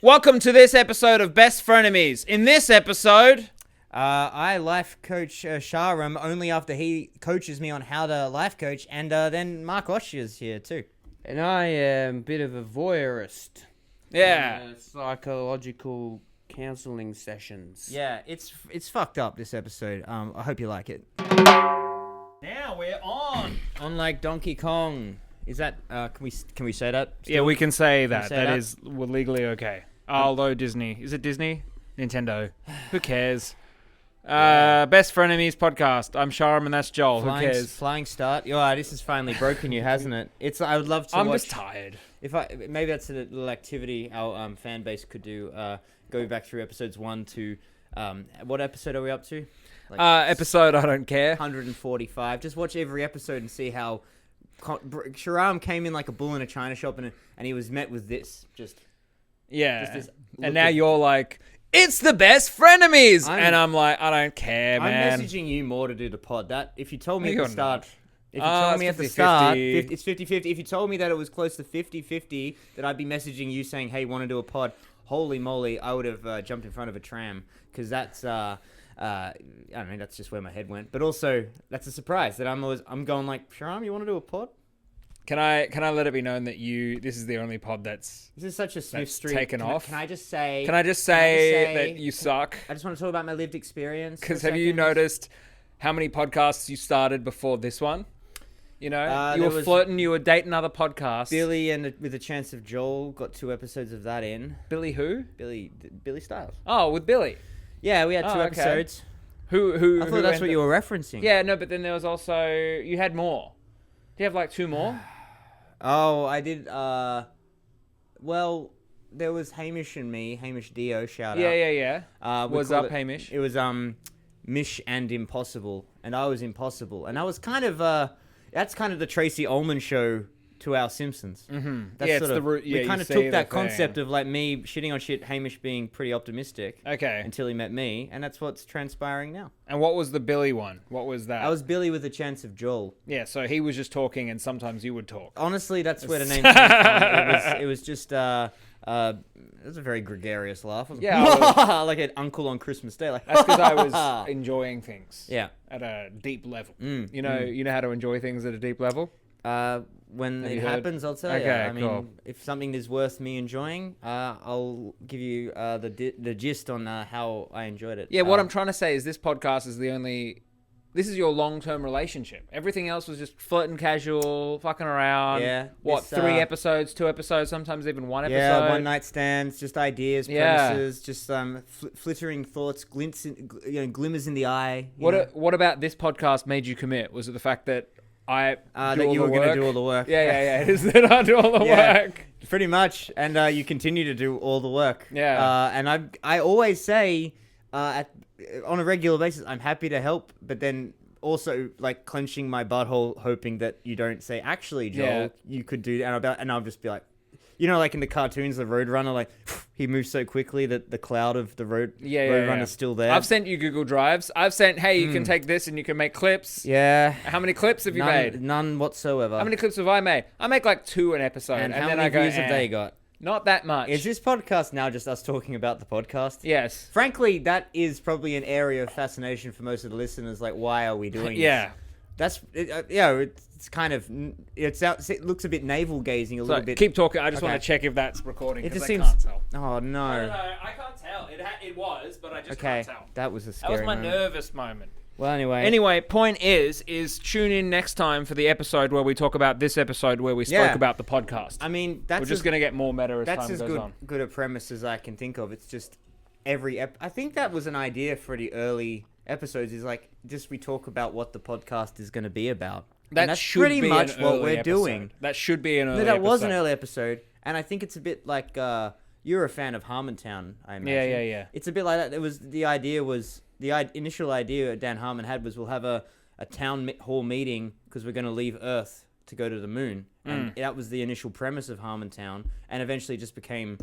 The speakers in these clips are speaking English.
Welcome to this episode of Best Frienemies. In this episode, I life coach Sharam only after he coaches me on how to life coach, and then Marc Oszhka is here too. And I am a bit of a voyeurist. yeah, Psychological counselling sessions. Yeah, it's fucked up this episode. I hope you like it. now we're on. Unlike Donkey Kong, is that can we say that? Yeah, we can say that. say That that? is legally okay. Although Disney, is it Disney? Nintendo. Who cares? Best Frenemies podcast. I'm Sharam and that's Joel. Who cares? Flying start. Yeah, this has finally broken you, hasn't it? It's. I would love to. I'm watch, just tired. Maybe that's a little activity our fan base could do. Go back through episodes 1 to what episode are we up to? Episode I don't care. 145. Just watch every episode and see how Sharam came in like a bull in a china shop and he was met with this. Yeah. Just And now you're like, it's the best frenemies, I'm- and I'm like, I don't care, man. I'm messaging you more to do the pod. That if you told me No, at the you're start, not. if you told it's me at the 50-50. start, it's 50-50. If you told me that it was close to 50-50, that I'd be messaging you saying, "Hey, want to do a pod?" Holy moly, I would have jumped in front of a tram because that's I don't know, that's just where my head went. But also, that's a surprise that I'm going like, Sharam, you want to do a pod? Can I let it be known that this is the only pod that's This is such a Smith That's Street. taken off. Can I just say? Can I just say that you suck? I just want to talk about my lived experience. Because have you noticed how many podcasts you started before this one? You know, you there were was flirting, you were dating other podcasts. Billy and with a chance of Joel got 2 episodes of that in. Billy who? Billy Styles. Oh, with Billy. Yeah, we had 2 Oh, okay. episodes. Who? I thought that's what you were referencing. Yeah, no, but then there was also you had more. Do you have like 2 more? Oh, I did. Well, there was Hamish and me. Hamish Dio, shout out. Yeah. We What's called up, Hamish? It was Mish and Impossible, and I was Impossible, and I was kind of that's kind of the Tracy Ullman show to our Simpsons. Mm-hmm. That's Yeah, sort it's of, the root. Yeah, we kind you of see took the that thing. concept of like me shitting on shit, Hamish being pretty optimistic. Okay. Until he met me, and that's what's transpiring now. And what was the Billy one? What was that? I was Billy with a chance of Joel. Yeah, so he was just talking, and sometimes you would talk. Honestly, that's where the name came from. It was just it was a very gregarious laugh. Wasn't Yeah, it? Like an uncle on Christmas Day. Like That's because I was enjoying things. Yeah. At a deep level. Mm, You know how to enjoy things at a deep level. When Have it you heard? happens, I'll tell you. Okay, I mean, cool. if something is worth me enjoying, I'll give you the gist on how I enjoyed it. Yeah, what I'm trying to say is this podcast is this is your long-term relationship. Everything else was just flirting casual, fucking around. Yeah, What, this, 3 episodes, 2 episodes, sometimes even 1 episode? Yeah, one night stands, just ideas, Yeah. premises, just flittering thoughts, glimmers in the eye. you know? What about this podcast made you commit? Was it the fact that I That you were going to do all the work. Yeah. It is that I do all the Yeah. work. Pretty much, and you continue to do all the work. Yeah. And I always say on a regular basis, I'm happy to help, but then also like clenching my butthole, hoping that you don't say, actually, Joel, Yeah. you could do, and I'll just be like, you know, like in the cartoons, the Roadrunner, like he moves so quickly that the cloud of the Roadrunner's still there. I've sent you Google Drives. I've sent, hey, you can take this and you can make clips. Yeah. How many clips have you made? None whatsoever. How many clips have I made? I make like 2 an episode. and how then many I go, views have they got? Not that much. Is this podcast now just us talking about the podcast? Yes. Frankly, that is probably an area of fascination for most of the listeners. Like, why are we doing Yeah. this? It's kind of, it looks a bit navel gazing a So little bit. keep talking. I just Okay. want to check if that's recording. It 'cause just I seems. can't tell. Oh no. I can't tell. It was, but I just Okay, can't tell. that was a That scary was my moment. nervous moment. Well, anyway. Anyway, point is tune in next time for the episode where we talk about this episode where we spoke Yeah. about the podcast. I mean, that's We're just going to get more meta as that's time as goes on. good a premise as I can think of. It's just I think that was an idea for the early episodes. Is like just we talk about what the podcast is going to be about. And that's should pretty be much an what early we're episode. doing. That should be an early No, that episode. was an early episode, and I think it's a bit like you're a fan of Harmontown, I imagine. Yeah. It's a bit like that. It was the initial idea Dan Harmon had was we'll have a town hall meeting because we're going to leave Earth to go to the moon, and that was the initial premise of Harmontown, and eventually just became.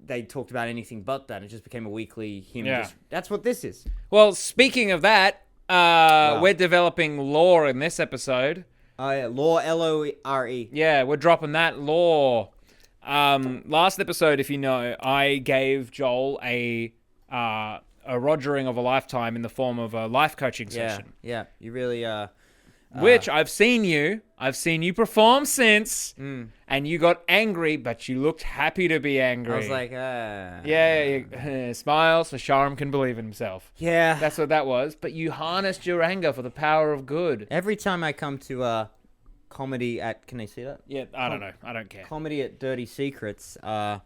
They talked about anything but that. It just became a weekly hymn. Yeah. That's what this is. Well, speaking of that, we're developing lore in this episode. Oh yeah, Lore, Lore. Yeah, we're dropping that lore. Last episode, if you know, I gave Joel a Rogering of a lifetime in the form of a life coaching session. Yeah. You really Which I've seen you perform since, and you got angry, but you looked happy to be angry. I was like, smiles so Sharam can believe in himself. yeah. That's what that was. But you harnessed your anger for the power of good. Every time I come to comedy at, can they see that? Yeah, I don't know. I don't care. Comedy at Dirty Secrets, I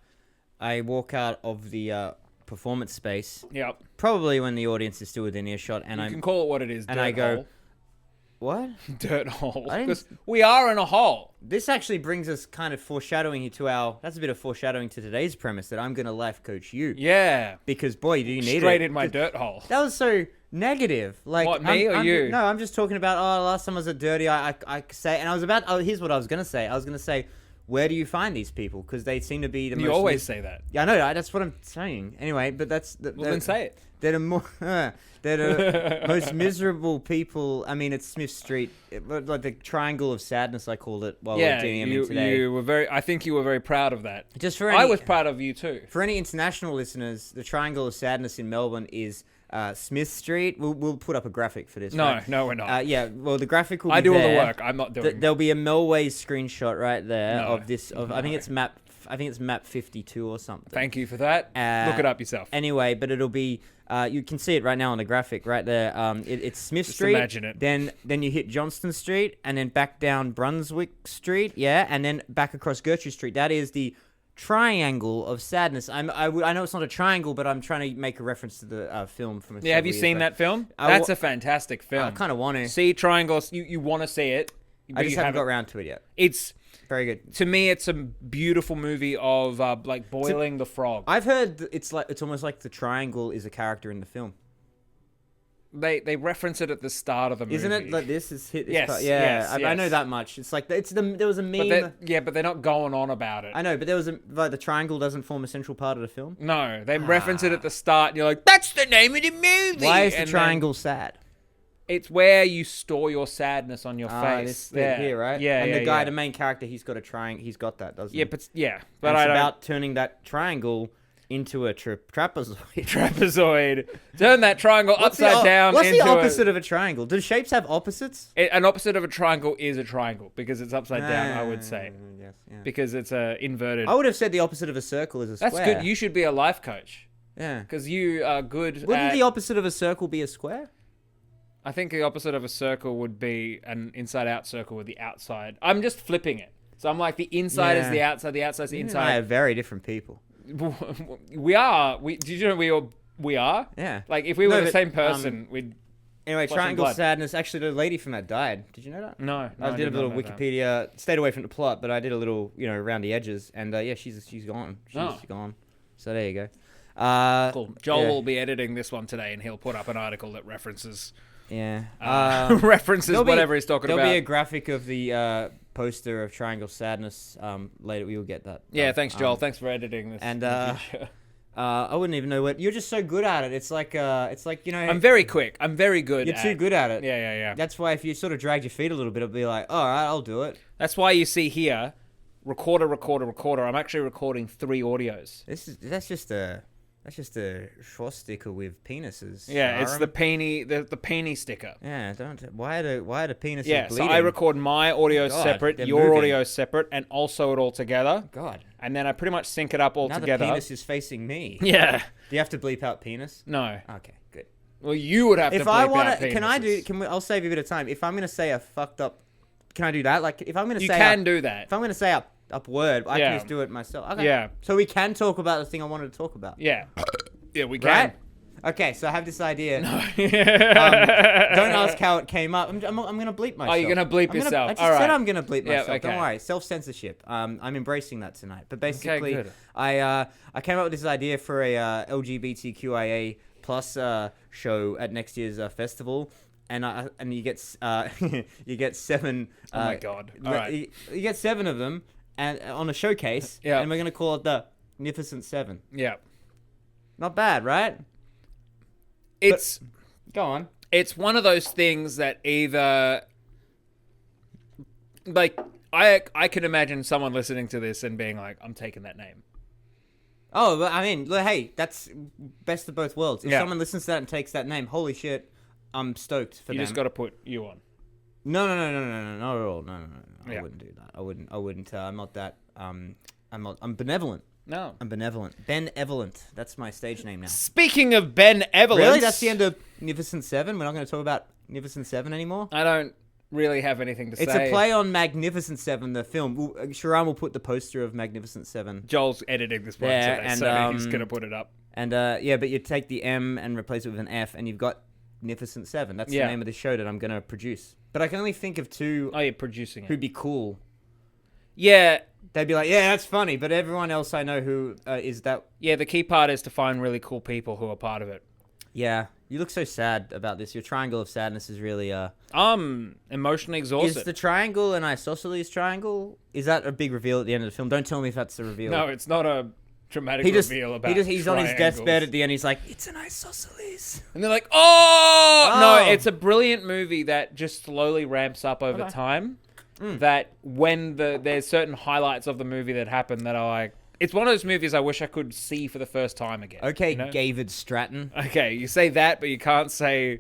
walk out of the performance space, Yep. probably when the audience is still within earshot, and You can call it what it is. and dirt I go, hole. what? Dirt hole. I didn't- Because we are in a hole. This actually brings us kind of foreshadowing to that's a bit of foreshadowing to today's premise that I'm going to life coach you. Yeah. Because, boy, do you need Straight it. in my dirt hole. That was so negative. Like, What, me or I'm you? No, I'm just talking about, last time I was at Dirty, I say, and I was about, here's what I was going to say. I was going to say, where do you find these people? Because they seem to be the most... You always say that. Yeah, I know, that's what I'm saying. Anyway, but that's... Well, then say it. They're the most miserable people. I mean, it's Smith Street, like the triangle of sadness, I called it while we were doing it today. you were very. I think you were very proud of that. Just for I was proud of you too. For any international listeners, the triangle of sadness in Melbourne is Smith Street. We'll put up a graphic for this. No, right? no, we're not. Yeah, well, the graphic will be I do all the there. work. I'm not doing. There'll be a Melways screenshot right there No. of this. I think it's map. I think it's map 52 or something. Thank you for that. Look it up yourself. Anyway, but it'll be. You can see it right now on the graphic right there. It's Smith Just Street. imagine it. Then you hit Johnston Street, and then back down Brunswick Street. Yeah, and then back across Gertrude Street. That is the triangle of sadness. I know it's not a triangle, but I'm trying to make a reference to the film from. Yeah, have you seen that film? That's a fantastic film. I kind of want to. See triangles. You want to see it. I just haven't got around to it yet. It's very good. To me, it's a beautiful movie of like boiling the frog. I've heard it's almost like the triangle is a character in the film. They reference it at the start of the movie. Isn't it like this is hit? This Yes, part? yes, I know that much. It's like there was a meme. But they're not going on about it. I know, but there was the triangle doesn't form a central part of the film. No, they reference it at the start, and you're like, "That's the name of the movie." Why is the And triangle sad? It's where you store your sadness on your face. This bit here, right? Yeah, and yeah, the guy, yeah. the main character, he's got a triangle. He's got that, doesn't he? Yeah, but And I it's don't. about turning that triangle into a trapezoid. Trapezoid. Turn that triangle upside down. What's the into opposite of a triangle? Do shapes have opposites? An opposite of a triangle is a triangle because it's upside down. I would say Yes, yeah. because it's inverted. I would have said the opposite of a circle is a square. That's good. You should be a life coach Yeah. because you are good. Wouldn't the opposite of a circle be a square? I think the opposite of a circle would be an inside-out circle with the outside. I'm just flipping it. So I'm like the inside is the outside, the outside is the I inside. are very different people. We are. Did you know we are? Yeah. Like if we were No, the but, same person, we'd. Anyway, Flesh and triangle blood. sadness. Actually, the lady from that died. Did you know that? No, I did a not little know that. Wikipedia. Stayed away from the plot, but I did a little, around the edges. And yeah, she's gone. She's Oh. gone. So there you go. Cool. Joel yeah. will be editing this one today, and he'll put up an article that references Yeah. references whatever he's talking there'll about. be a graphic of the poster of Triangle Sadness later. We will get that. Yeah, thanks, Joel. Thanks for editing this. and, in the future. I wouldn't even know what you're just so good at it. It's like I'm very quick. I'm very good. You're too good at it. Yeah. That's why if you sort of dragged your feet a little bit, it'll be like, all right, I'll do it. That's why you see here, recorder. I'm actually recording 3 audios. That's just a swastika with penises. Yeah, it's Sharam. the peenie sticker. Yeah, why are the penises Yeah, bleeding? so I record my audio God, separate, they're your moving. audio separate, and also it all together. God. And then I pretty much sync it up all Now together. the penis is facing me. Yeah. Do you have to bleep out penis? No. Okay, good. Well, you would have to If bleep I out want to, penises. I'll save you a bit of time. If I'm gonna say a fucked up, can I do that? Like, if I'm gonna You say can do that. if I'm gonna say up word, I Yeah. can just do it myself. Okay. Yeah. So we can talk about the thing I wanted to talk about. Yeah. Yeah, we can. Right? Okay, so I have this idea. No. Don't ask how it came up. I'm gonna bleep myself. Oh, you're gonna bleep I'm yourself. I just All right. said I'm gonna bleep Yeah, myself. Don't okay. worry. Self-censorship. I'm embracing that tonight. But basically, good. I came up with this idea for a LGBTQIA plus show at next year's festival. And you get you get 7. Oh my God. All right. You get 7 of them, and on a showcase. Yeah. And we're gonna call it the Magnificent 7. Yeah. Not bad, right? It's Go on. it's one of those things that either like I can imagine someone listening to this and being like, I'm taking that name. Oh, but I mean, hey, that's best of both worlds. If Yeah. someone listens to that and takes that name, holy shit, I'm stoked for You them. just got to put you on. No, not at all. No. Yeah. I wouldn't do that. I wouldn't. I'm not that. I'm benevolent. No. I'm benevolent. Benevolent. That's my stage name now. Speaking of benevolence. Really? That's the end of Magnificent Seven? We're not going to talk about Magnificent Seven anymore? I don't really have anything to say. It's a play on Magnificent Seven, the film. Sharam will put the poster of Magnificent Seven. Joel's editing this one There, today, and, so he's going to put it up. And yeah, but you take the M and replace it with an F, and you've got Magnificent Seven. That's the name of the show that I'm going to produce. But I can only think of two Oh, you're producing it. who'd be cool. Yeah. They'd be like, yeah, that's funny. But everyone else I know who is that. Yeah, the key part is to find really cool people who are part of it. Yeah, you look so sad about this. Your triangle of sadness is really. I'm emotionally exhausted. Is the triangle an isosceles triangle? Is that a big reveal at the end of the film? Don't tell me if that's the reveal. No, it's not a dramatic He reveal about he's on his triangles. deathbed at the end. He's like, it's an isosceles. And they're like, oh! Oh. No, it's a brilliant movie that just slowly ramps up over time. That when there's certain highlights of the movie that happen that are like, it's one of those movies I wish I could see for the first time again. Okay, you know? David Stratton. Okay, you say that, but you can't say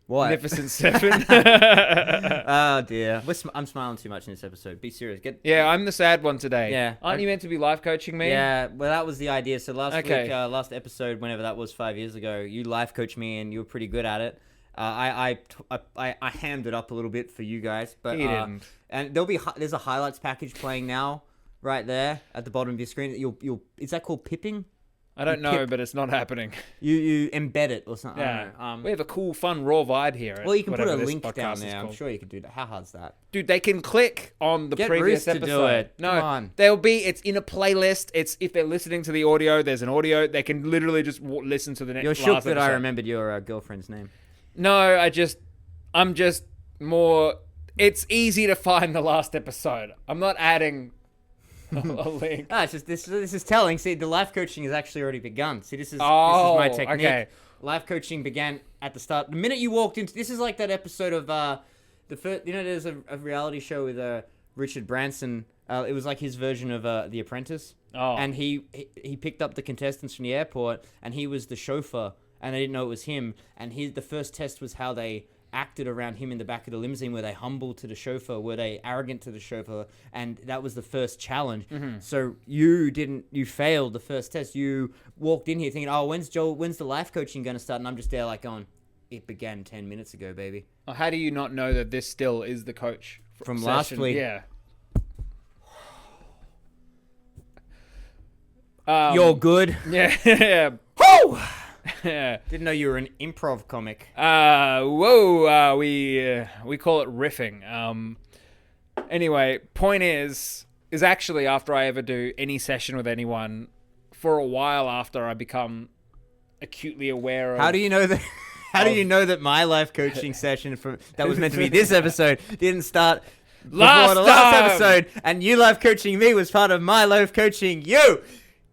What? Magnificent Seven. Oh dear, I'm smiling too much in this episode. Be serious. Yeah, I'm the sad one today. Yeah. Aren't you meant to be life coaching me? Yeah, well, that was the idea. So last Okay. week, last episode, whenever that was 5 years ago, you life coached me and you were pretty good at it. I hammed it up a little bit for you guys, but You didn't. And there's a highlights package playing now, right there at the bottom of your screen. Is that called pipping? I don't know, Pip. but it's not happening. You embed it or something. I Yeah. don't know. We have a cool, fun, raw vibe here. Well, you can put a whatever this link down podcast is there. I'm called. sure you could do that. How hard's that? Dude, they can click on the Get previous Bruce to do episode. it. No, Come on. it's in a playlist. It's if they're listening to the audio, there's an audio. They can literally just listen to the next. You're shook last that I episode. remembered your girlfriend's name. No, I'm just more. It's easy to find the last episode. I'm not adding a link. Ah, it's just this is telling. See, the life coaching has actually already begun. See, this is Oh, my technique. okay. Life coaching began at the start. The minute you walked into, this is like that episode of the first. You know, there's a reality show with Richard Branson. It was like his version of The Apprentice. Oh. And he picked up the contestants from the airport, and he was the chauffeur, and they didn't know it was him. And the first test was how they acted around him in the back of the limousine. Were they humble to the chauffeur? Were they arrogant to the chauffeur? And that was the first challenge. Mm-hmm. So you failed the first test. You walked in here thinking, oh, when's the life coaching going to start? And I'm just there like going, it began 10 minutes ago, baby. How do you not know that this still is the coach From last week? Yeah. You're good. Yeah. Yeah. Woo! Yeah. Didn't know you were an improv comic. We call it riffing. Anyway, point is actually after I ever do any session with anyone, for a while after I become acutely aware of. How do you know that? How do you know that my life coaching session that was meant to be this episode didn't start before Last the last time! episode, and you life coaching me was part of my life coaching you?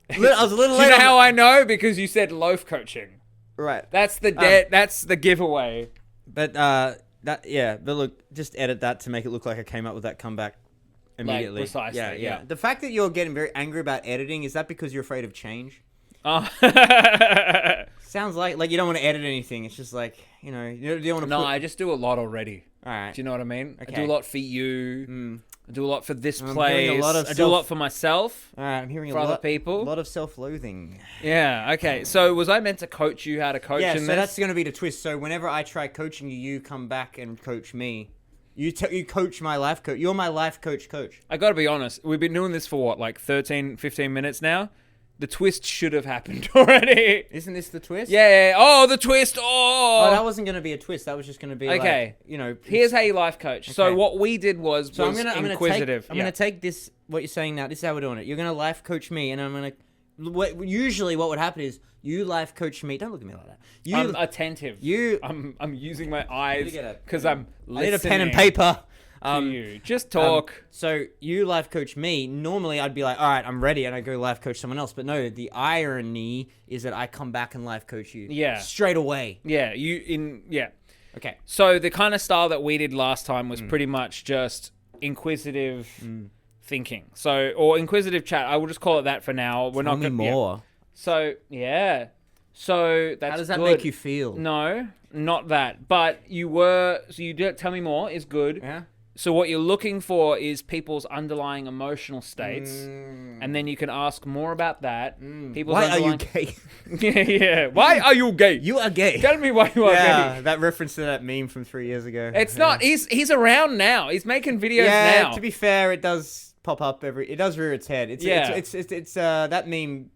I was a little Do you late. know how I know? Because you said loaf coaching. Right, That's the that's the giveaway. but but look, just edit that to make it look like I came up with that comeback immediately. precisely, yeah. The fact that you're getting very angry about editing, is that because you're afraid of change? Oh. Sounds like you don't want to edit anything. It's just like, you don't want to. No, I just do a lot a lot. All right. Do you know what I mean? I Okay. do a lot for you. I do a lot for this I'm place. hearing a lot of I do a lot for myself. All right. I'm hearing For a other lot, people? A lot of self-loathing. Yeah. Okay. So was I meant to coach you how to coach Yeah. in So this? that's going to be the twist. So whenever I try coaching you, you come back and coach me. You coach my life coach. You're my life coach. I got to be honest. We've been doing this for what, like 13, 15 minutes now? The twist should have happened already. Isn't this the twist? Yeah. Oh, the twist. Oh, Oh. that wasn't going to be a twist. That was just going to be Okay. like, Here's how you life coach. So Okay. what we did was inquisitive. I'm gonna take this. What you're saying now. This is how we're doing it. You're gonna life coach me, and I'm gonna. Usually, what would happen is you life coach me. Don't look at me like that. I'm attentive. I'm using my eyes because I'm listening. I need a pen and paper. To you. Just talk. So you life coach me. Normally, I'd be like, all right, I'm ready, and I go life coach someone else. But no, the irony is that I come back and life coach you. Yeah. Straight away. Yeah. Okay. So the kind of style that we did last time was pretty much just inquisitive thinking. So, or inquisitive chat. I will just call it that for now. We're Tell not me gonna, more. So, yeah. So that's How does that good. make you feel? No, not that. But so you do tell me more is good. Yeah. So what you're looking for is people's underlying emotional states, and then you can ask more about that. People's Why are you underlying... gay? yeah. Why are you gay? You are gay. Tell me why you are gay. That reference to that meme from 3 years ago. It's not. He's around now. He's making videos now. To be fair, it does pop up it does rear its head. It's that meme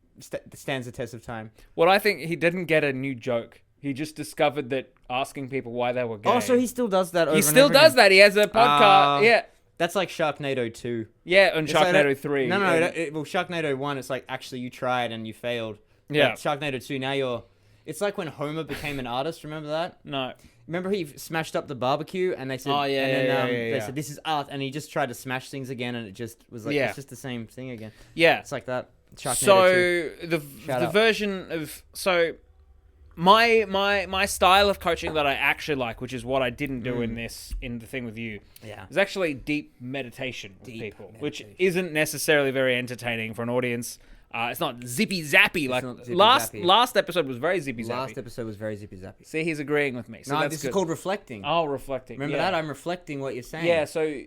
stands the test of time. Well, I think he didn't get a new joke. He just discovered that asking people why they were gay. Oh, so he still does that over He and still over does again. that. He has a podcast. Yeah. That's like Sharknado 2. Yeah, and It's like Sharknado 3. No, and- well, Sharknado 1, it's like, actually, you tried and you failed. Yeah. But Sharknado 2, now it's like when Homer became an artist, remember that? No. Remember he smashed up the barbecue and they said, Oh, yeah, and then, yeah, they yeah. said, this is art, and he just tried to smash things again, and it just was like, Yeah. it's just the same thing again. Yeah. It's like that. Sharknado 2. So the Shout out. version of my style of coaching that I actually like, which is what I didn't do in the thing with you, Yeah. is actually deep meditation with Deep people, meditation. which isn't necessarily very entertaining for an audience. It's not zippy zappy like not zippy zappy. last episode was very zippy zappy. Last episode was very zippy zappy. See, he's agreeing with me. So No, that's this good. is called reflecting. Oh, reflecting. Remember yeah. that? I'm reflecting what you're saying. Yeah. So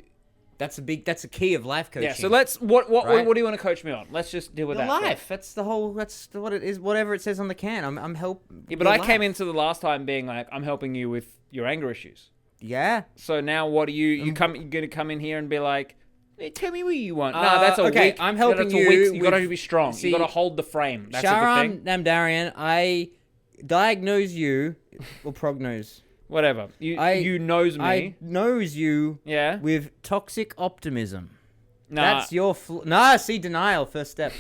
That's a key of life coaching. yeah. So let's what Right? do you want to coach me on? Let's just deal with Your that. life. That's what it is. Whatever it says on the can. I'm help. Yeah, but I came into the last time being like, I'm helping you with your anger issues. Yeah. So now what do you're gonna come in here and be like, hey, tell me what you want. No, Uh, that's a okay, weak. I'm helping that's a you weak, you gotta with- be strong. see, you gotta hold the frame. That's the Sharam thing. Namdarian, I diagnose you, or prognose. Whatever. You knows me. I knows you Yeah. with toxic optimism. Nah. That's your see, denial. First step.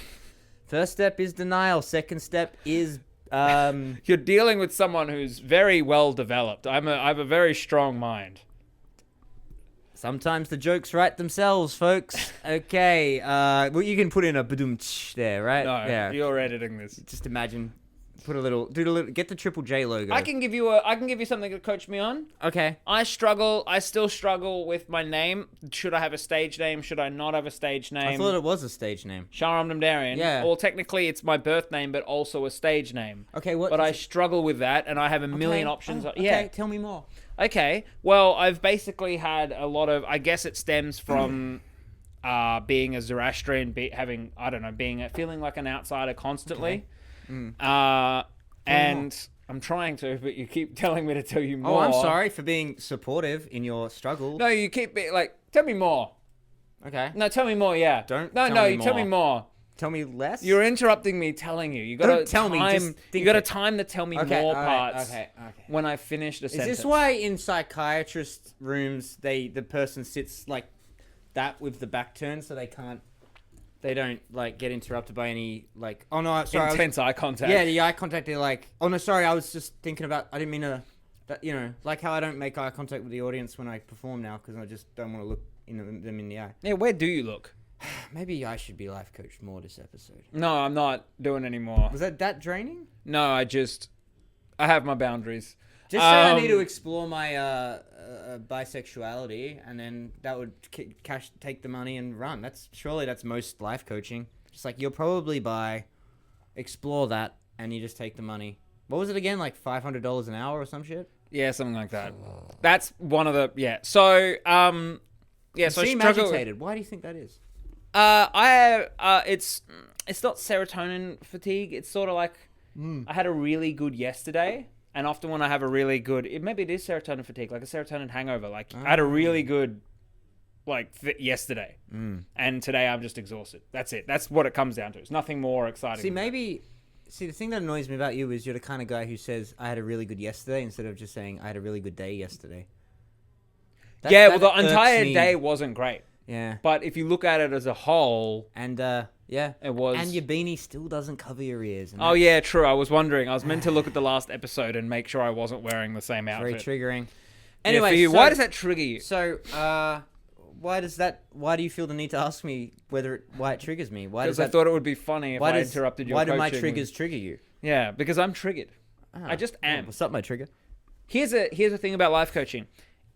First step is denial. Second step is You're dealing with someone who's very well developed. I have a very strong mind. sometimes the jokes write themselves, folks. Okay. Well, you can put in a badum there, right? No, Yeah. you're editing this. Just imagine. Put a little. Get the Triple J logo. I can give you something to coach me on. Okay. I still struggle with my name. Should I have a stage name? Should I not have a stage name? I thought it was a stage name. Sharam Namdarian. Yeah. Well, technically, it's my birth name, but also a stage name. Okay. What? But is I it? struggle with that, and I have a million Okay. options. Oh, okay. Yeah. Tell me more. Okay. Well, I've basically had a lot of. I guess it stems from being a Zoroastrian, feeling like an outsider constantly. And I'm trying to, but you keep telling me to tell you more. Oh, I'm sorry for being supportive in your struggle. No, you keep being like, tell me more. Okay. No, tell me more. Yeah. Don't No, tell no. me You tell me more. Tell me less. You're interrupting me telling you. You gotta Don't tell me, just time. think You gotta it. time the tell me Okay, more all right, parts. okay. When I finish the Is sentence. this why in psychiatrist rooms the person sits like that with the back turned so they don't like get interrupted by any like Intense eye contact. Yeah, the eye contact. They're like, oh no, sorry, I was just thinking about. I didn't mean to. That like how I don't make eye contact with the audience when I perform now because I just don't want to look them in the eye. Yeah. Where do you look? Maybe I should be life coached more this episode. No, I'm not doing any more. Was that draining? No, I have my boundaries. Just say I need to explore my bisexuality, and then that would take the money and run. That's most life coaching. Just like you're probably bi, explore that, and you just take the money. What was it again? Like $500 an hour or some shit? Yeah, something like that. That's one of the So So You I seem struggle. agitated. Why do you think that is? It's not serotonin fatigue. It's sort of like I had a really good yesterday, and often when I have a really good, maybe it is serotonin fatigue, like a serotonin hangover. Like I had a really good, yesterday, and today I'm just exhausted. That's it. That's what it comes down to. It's nothing more exciting. See, the thing that annoys me about you is you're the kind of guy who says I had a really good yesterday instead of just saying I had a really good day yesterday. Well, the irks entire me. day wasn't great, Yeah. but if you look at it as a whole, And yeah, it was. and your beanie still doesn't cover your ears. And Oh yeah, true. I was wondering. I was meant to look at the last episode and make sure I wasn't wearing the same very outfit. triggering. Anyway, Anyway, why does that trigger you? So, why do you feel the need to ask me why it triggers me? Why Because does I thought it would be funny if I interrupted your Why do coaching. my triggers trigger you? Yeah, because I'm triggered. Ah, I just am. What's up, my trigger? Here's a thing about life coaching.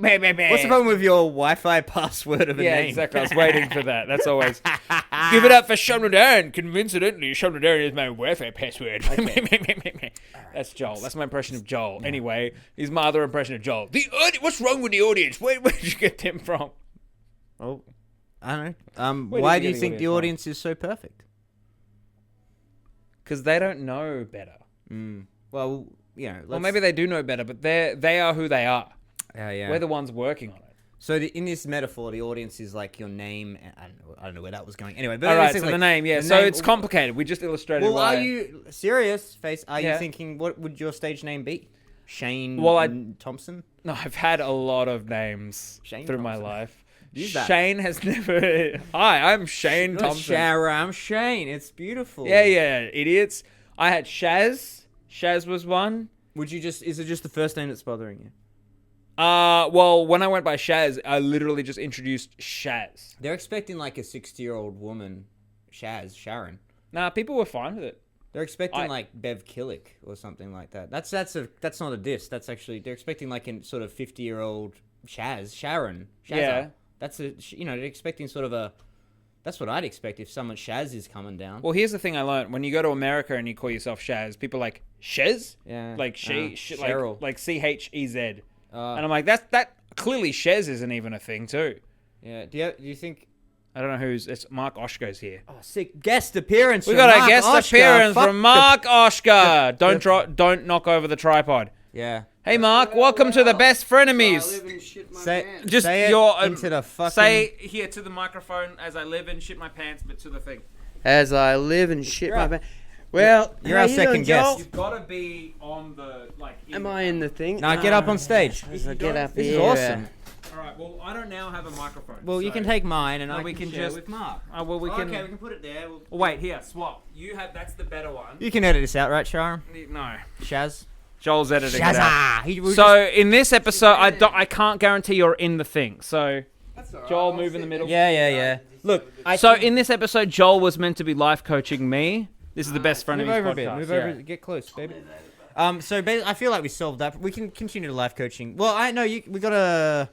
What's the problem with your Wi-Fi password of a Yeah, name? exactly. I was waiting for that. That's always. Give it up for Sharam Namdarian. Coincidentally, Sharam Namdarian is my Wi-Fi password. That's Joel. That's my impression of Joel. Yeah. Anyway, here's my other impression of Joel. What's wrong with the audience? Where did you get them from? Oh, I don't know. Why do you think the audience is so perfect? Because they don't know better. Well, Well, maybe they do know better, but they are who they are. Yeah. We're the ones working on it. So in this metaphor, the audience is like your name. I don't know where that was going. Anyway, but all right, so the name, yeah. So it's complicated. We just illustrated. Well, why. are you serious, Face? Are you thinking what would your stage name be? Shane Thompson? No, I've had a lot of names through my life. Use that. Shane has never. Hi, I'm Shane Thompson. I'm Shane. It's beautiful. Yeah, idiots. I had Shaz. Shaz was one. Is it just the first name that's bothering you? Well, when I went by Shaz, I literally just introduced Shaz. They're expecting like a 60-year-old woman, Sharon. Nah, people were fine with it. They're expecting like Bev Killick or something like that. That's not a diss. That's actually they're expecting like a sort of 50-year-old Sharon. Shazza. Yeah. That's they're expecting sort of a. That's what I'd expect if someone Shaz is coming down. Well, here's the thing I learned. When you go to America and you call yourself Shaz, people are like, Shez? Yeah. Like Cheryl. like CHEZ. And I'm like, that clearly Shez isn't even a thing too. Yeah. Do you think? I don't know it's Marc Oszka's here. Oh, sick guest appearance. We got a guest appearance from Marc Oszka. Don't knock over the tripod. Yeah. Hey Marc, welcome to the best Frienemies. Say here to the microphone as I live and shit my pants, but to the thing. As I live and shit my pants. Well, you're our second guest. You've got to be on the Am I in the thing? No, get up on stage. As I get up This here. is awesome. All right. Well, I don't now have a microphone. Well, you can take mine, and we can share just with Mark. Well, we can. Okay, we can put it there. Wait, here, swap. You have that's the better one. You can edit this out, right, Sharam? No. Shaz. Joel's editing it out. Shazam! So in this episode, I can't guarantee you're in the thing. So That's all right. Joel, move in the middle. Yeah. Look, So in this episode, Joel was meant to be life coaching me. This is the best friend of move his over a podcast. bit. Move over. Get close, baby. I feel like we solved that. We can continue the life coaching. Well, I know we got a.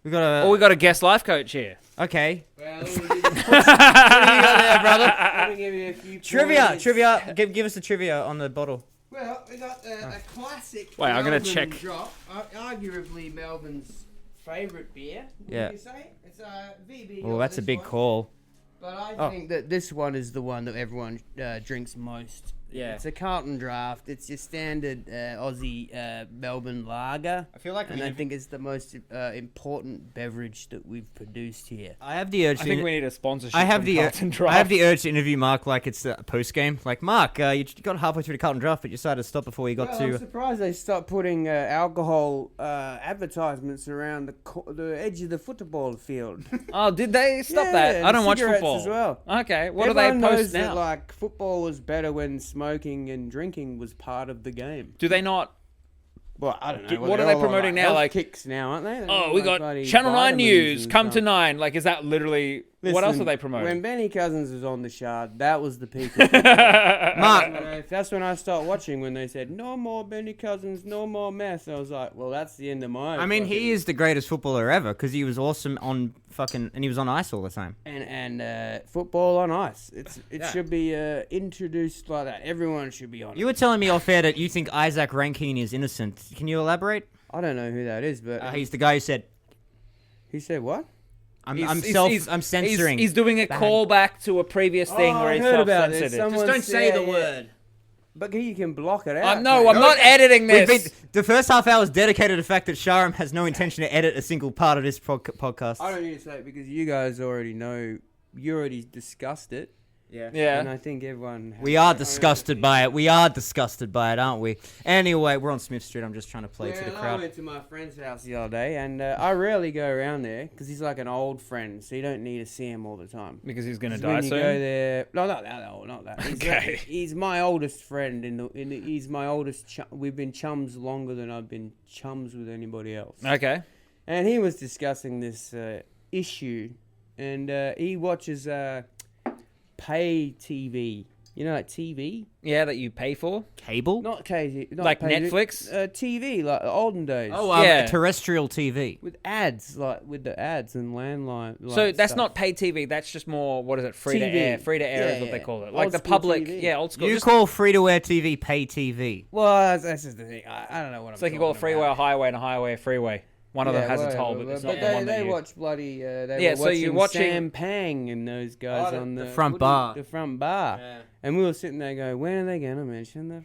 Oh, we got a guest life coach here. Okay. Well, What do you got there, brother? let me give you a few Trivia. Give us the trivia on the bottle. Well, we got a classic. Wait, I'm gonna Melbourne check. Drop, arguably Melbourne's favourite beer. Yeah. Would you say it's VB? Oh, that's a big call. But I think that this one is the one that everyone drinks most. Yeah. It's a Carlton draft. It's your standard Aussie Melbourne lager. I feel like And I think it's the most important beverage that we've produced here. I have the urge. I think we need a sponsorship. I have from the Carlton Draft. I have the urge to interview Mark like it's a post game. Like Mark, you got halfway through the Carlton draft, but you decided to stop before you got I'm to. surprised they stopped putting alcohol advertisements around the edge of the football field. Oh, did they stop Yeah, that? I and don't watch cigarettes football. as well. Okay, what Everyone do they post knows now? that, like, football was better when smoking and drinking was part of the game. Do they not? Well, I don't know. What are they're they all on, promoting now, health like- kicks now, aren't they? They're Oh, all we like got bloody Channel 9 vitamins News. and Come to stuff. 9. Like, is that literally... what else are Listen, they promoting? When Benny Cousins was on the shard, that was the peak. Of Mark, that's when I started watching when they said, no more Benny Cousins, no more mess. I was like, well, that's the end of my... I mean, he is the greatest footballer ever because he was awesome on fucking, and he was on ice all the time. And football on ice. It Yeah. should be introduced like that. Everyone should be on it. You were telling me off air that you think Isaac Rankine is innocent. Can you elaborate? I don't know who that is, but He's the guy who said, he said what? I'm He's- I'm censoring. He's doing a Bad. callback to a previous thing Oh, where I he heard about self-censored this. it. Someone Just don't say said- the yeah. word. But you can block it out. No, mate. I'm not editing We've this. the first half hour is dedicated to the fact that Sharam has no intention to edit a single part of this podcast. I don't need to say it because you guys already know. You already discussed it. Yeah. And Yeah. I think everyone... has We are their own disgusted by it. We are disgusted by it, aren't we? Anyway, we're on Smith Street. I'm just trying to play to the I crowd. went to my friend's house the other day, and I rarely go around there because he's like an old friend, so you don't need to see him all the time. Because he's going to 'Cause die when you soon. go there, no, not that old, not that. He's Okay. he's my oldest friend he's my oldest. We've been chums longer than I've been chums with anybody else. Okay. And he was discussing this issue, and he watches pay TV. You know, like TV, Yeah, that you pay for. Cable? not KT, not Like pay Netflix? TV, like the olden days. Oh, Yeah. terrestrial TV. With ads, like with the ads and landline. Like So that's stuff. not paid TV. That's just more, what is it, free to TV. air. Free to air Yeah, is what they yeah. call it. Old Like the school public. TV. Yeah, old school. You Just- call free-to-air TV pay TV. Well, that's just the thing. I don't know what it's I'm like you call a talking freeway about. a highway and a highway a freeway. One of them has a whatever, toll, but it's not but the one that they you... watch bloody. They Yeah, were so you're watching watching- Sam Pang and those guys Oh, on the the front what bar. the front bar, Yeah. and we were sitting there going, "When are they going to mention that?"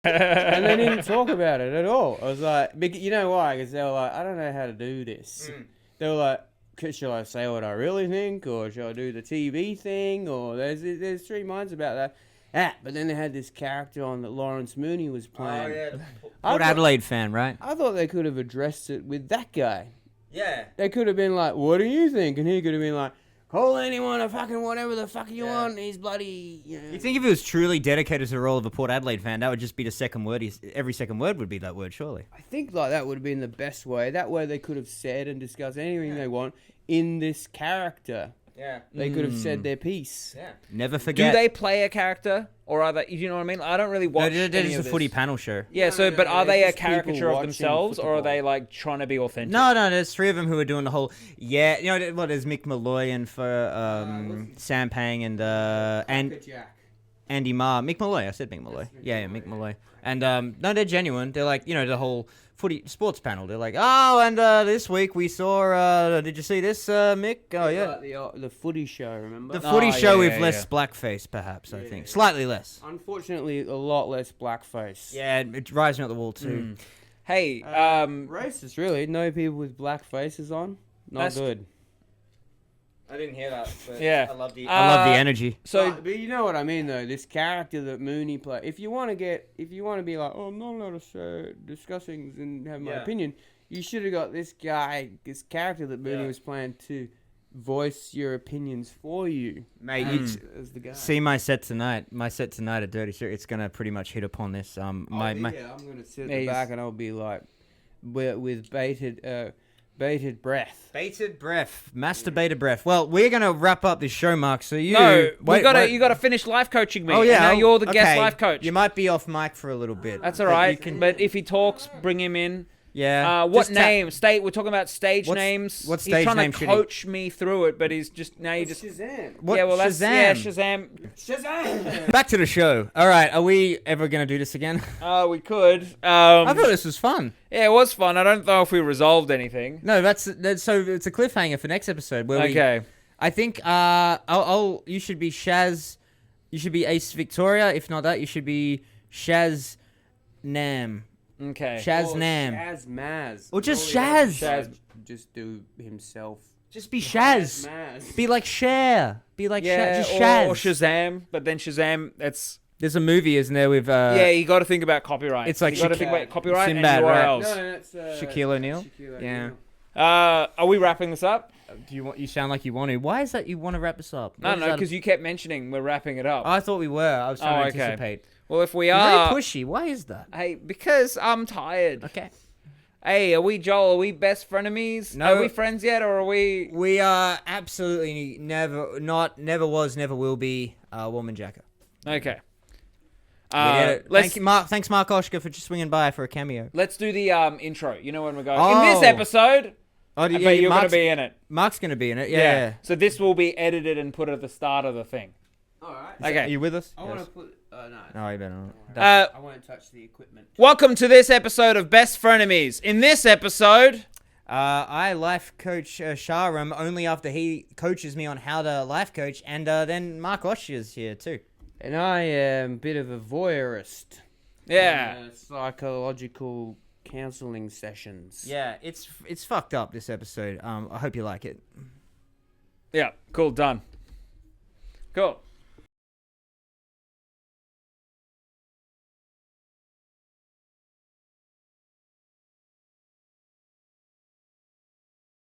And they didn't talk about it at all. I was like, you know why? Because they were like, "I don't know how to do this." They were like, "Shall I say what I really think, or shall I do the TV thing?" Or there's three minds about that. But then they had this character on that Lawrence Mooney was playing. I Port thought- Adelaide fan, right? I thought they could have addressed it with that guy. Yeah. They could have been like, "What do you think?" And he could have been like, "Call anyone a fucking whatever the fuck you want. He's bloody." You know. You think if he was truly dedicated to the role of a Port Adelaide fan, that would just be the second word? Every second word would be that word, surely. I think like that would have been the best way. That way they could have said and discussed anything they want in this character. Yeah. They could have said their piece. Yeah. Never Do forget. they play a character? Or are they... You know what I mean? I don't really watch They're any just a of footy this. panel show. Yeah, No, so, no, but no, are they're they a just people caricature of watching themselves, or are football. they, like, trying to be authentic? No, there's three of them who are doing the whole. Yeah, you know what? There's Mick Malloy and Sam Pang and Jack. Andy Marr. Mick Malloy. I said Mick Malloy. Yeah, Mick Malloy. And no, they're genuine. They're like, you know, the whole footy sports panel. They're like, oh, and this week we saw. Did you see this, Mick? Oh yeah. Like the footy show, remember? The footy Oh, show yeah, with yeah, less yeah. blackface, perhaps. I think Yeah. slightly less. Unfortunately, a lot less blackface. Yeah, it's rising up the wall too. Hey, Racist, really. No people with black faces on. Not That's- good. I didn't hear that. But Yeah. I love the Uh, energy. so... But you know what I mean, though. This character that Mooney play. If you want to be like, oh, I'm not allowed to discuss things and have my Yeah. opinion, you should have got this guy, this character that Mooney Yeah. was playing to voice your opinions for you. Mate, As the guy. see my set tonight. My set tonight at Dirty Street. It's gonna pretty much hit upon this. Yeah, I'm gonna sit at Yeah, the he's- back and I'll be like, with bated breath. bated breath, masturbated breath. Well, we're gonna wrap up this show, Mark. So you No, wait, you gotta finish life coaching me. Oh yeah, and now you're the guest okay. life coach. You might be off mic for a little bit. That's all but right. you can- But if he talks, bring him in. yeah. What just name? We're talking about stage What's- names. what He's stage trying name to should he- coach me through it, but he's just now you just. Shazam. What? Yeah, well that's Shazam. Shazam. Back to the show. All right, are we ever gonna do this again? We could. I thought this was fun. Yeah, it was fun. I don't know if we resolved anything. No, that's so it's a cliffhanger for next episode. Where Okay. I think you should be Shaz, You should be Ace Victoria. If not that, you should be Shaz Nam. Okay. Shaz Nam. Shaz Maz. Or just All the other Shaz. guys Just do himself. Just be Shaz. Maz. Be like Cher. Be like Yeah, Shaz. Just Shaz. or Shazam, but then Shazam, that's... There's a movie, isn't there, with... yeah, you got to think about copyright. It's like you got to think about copyright Sinbad, and right? URLs. No, that's Shaquille O'Neal? Shaquille Yeah. O'Neal. Are we wrapping this up? Do you want? You sound like you want to. Why is that you want to wrap this up? No, because you kept mentioning we're wrapping it up. I thought we were. I was trying to okay. anticipate. Well, if we You're are... very pushy. Why is that? Hey, because I'm tired. Okay. Hey, are we, Joel, are we best frenemies? No. Are we friends yet, or are we... We are absolutely never was, never will be Woman Jacker. Okay. We get it. Let's Thanks, Marc Oszka, for just swinging by for a cameo. let's do the intro. You know when we're going. Oh. In this episode, Oh, I bet you're going to be in it. Mark's going to be in it. Yeah. So this will be edited and put at the start of the thing. All right. Okay. Are you with us? I want to put. No. No, you better not. I won't touch the equipment. Welcome to this episode of Best Frenemies. In this episode, I life coach Sharam only after he coaches me on how to life coach, and then Marc Oszka's here too. And I am a bit of a voyeurist. yeah. Psychological counseling sessions. Yeah, it's fucked up, this episode. I hope you like it. Yeah, cool, done. Cool.